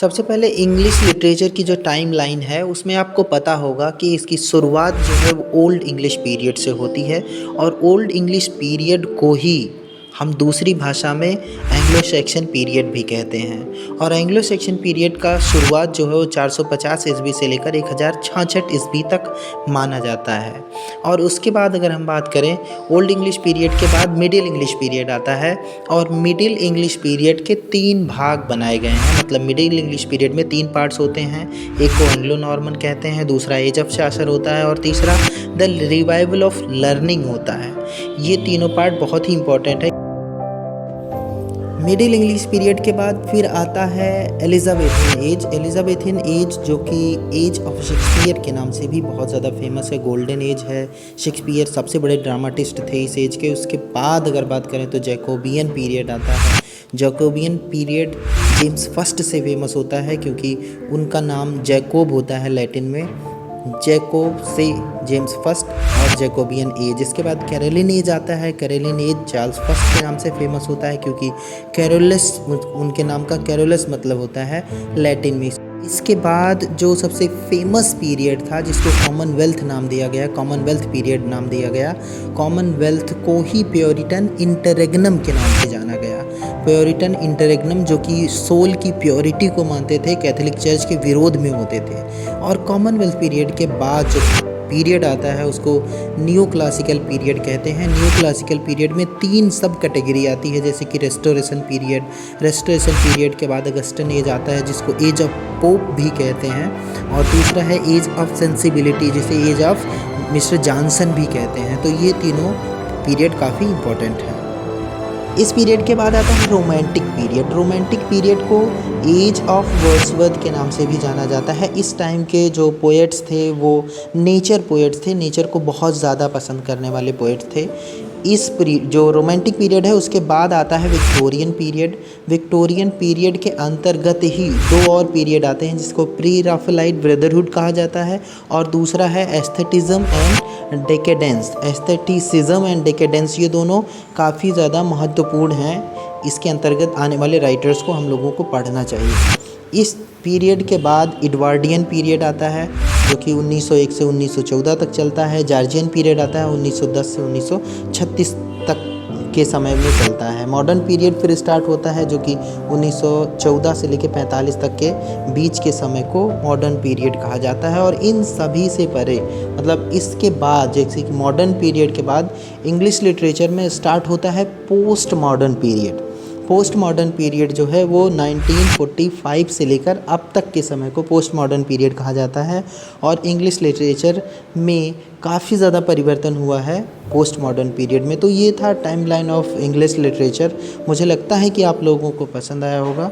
सबसे पहले English literature की जो टाइम लाइन है उसमें आपको पता होगा कि इसकी शुरुआत जो है वो ओल्ड इंग्लिश पीरियड से होती है और ओल्ड इंग्लिश पीरियड को ही हम दूसरी भाषा में एंग्लो सेक्शन पीरियड भी कहते हैं। और एंग्लो सेक्शन पीरियड का शुरुआत जो है वो 450 ईस्वी से लेकर 1066 ईस्वी तक माना जाता है। और उसके बाद अगर हम बात करें ओल्ड इंग्लिश पीरियड के बाद मिडिल इंग्लिश पीरियड आता है और मिडिल इंग्लिश पीरियड के 3 भाग बनाए गए हैं। मतलब मिडिल इंग्लिश पीरियड में 3 पार्ट्स होते हैं, एक को एंग्लो नॉर्मन कहते हैं, दूसरा एज ऑफ शासर होता है और तीसरा द रिवाइवल ऑफ लर्निंग होता है। ये तीनों पार्ट बहुत ही इंपॉर्टेंट है। मिडिल इंग्लिश पीरियड के बाद फिर आता है एलिजाबेथियन एज। एलिजाबेथियन एज जो कि एज ऑफ शेक्सपियर के नाम से भी बहुत ज़्यादा फेमस है, गोल्डन एज है। शेक्सपियर सबसे बड़े ड्रामाटिस्ट थे इस एज के। उसके बाद अगर बात करें तो जैकोबियन पीरियड आता है। जैकोबियन पीरियड जेम्स फर्स्ट से फेमस होता है क्योंकि उनका नाम जैकोब होता है लैटिन में, जैकोब से जेम्स फर्स्ट और जैकोबियन एज। इसके बाद कैरोलिन एज आता है। कैरोलिन एज चार्ल्स फर्स्ट के नाम से फेमस होता है क्योंकि कैरोलस, उनके नाम का कैरोलस मतलब होता है लैटिन में। इसके बाद जो सबसे फेमस पीरियड था जिसको कॉमनवेल्थ नाम दिया गया, कॉमनवेल्थ पीरियड नाम दिया गया। कॉमनवेल्थ को ही प्योरिटन इंटररेग्नम के नाम से जाना गया। प्योरिटन इंटररेग्नम जो कि सोल की प्योरिटी को मानते थे, कैथोलिक चर्च के विरोध में होते थे। और कॉमनवेल्थ पीरियड के बाद जो पीरियड आता है उसको न्यू क्लासिकल पीरियड कहते हैं। न्यू क्लासिकल पीरियड में 3 सब कैटेगरी आती है, जैसे कि रेस्टोरेशन पीरियड। रेस्टोरेशन पीरियड के बाद अगस्टन एज आता है जिसको एज ऑफ पोप भी कहते हैं। और दूसरा है एज ऑफ सेंसिबिलिटी जिसे एज ऑफ मिस्टर जॉनसन भी कहते हैं। तो ये तीनों पीरियड काफ़ी इंपॉर्टेंट है। इस पीरियड के बाद आता है रोमांटिक पीरियड। रोमांटिक पीरियड को एज ऑफ वर्ड्सवर्थ के नाम से भी जाना जाता है। इस टाइम के जो पोएट्स थे वो नेचर पोएट्स थे, नेचर को बहुत ज़्यादा पसंद करने वाले पोएट्स थे। इस जो रोमांटिक पीरियड है उसके बाद आता है विक्टोरियन पीरियड। विक्टोरियन पीरियड के अंतर्गत ही 2 और पीरियड आते हैं जिसको प्री राफेलाइट ब्रदरहुड कहा जाता है और दूसरा है एस्थेटिज्म एंड डेकेडेंस। एस्थेटिसिज्म एंड डेकेडेंस ये दोनों काफ़ी ज़्यादा महत्वपूर्ण हैं। इसके अंतर्गत आने वाले राइटर्स को हम लोगों को पढ़ना चाहिए। इस पीरियड के बाद एडवर्डियन पीरियड आता है जो कि 1901 से 1914 तक चलता है। जॉर्जियन पीरियड आता है 1910 से 1936 तक के समय में चलता है। मॉडर्न पीरियड फिर स्टार्ट होता है जो कि 1914 से लेकर 45 तक के बीच के समय को मॉडर्न पीरियड कहा जाता है। और इन सभी से परे मतलब इसके बाद जैसे कि मॉडर्न पीरियड के बाद इंग्लिश लिटरेचर में स्टार्ट होता है post modern period. Post modern period जो है वो 1945 से लेकर अब तक के समय को पोस्ट मॉडर्न पीरियड कहा जाता है। और इंग्लिश लिटरेचर में काफ़ी ज़्यादा परिवर्तन हुआ है पोस्ट मॉडर्न पीरियड में। तो ये था टाइमलाइन ऑफ इंग्लिश लिटरेचर। मुझे लगता है कि आप लोगों को पसंद आया होगा।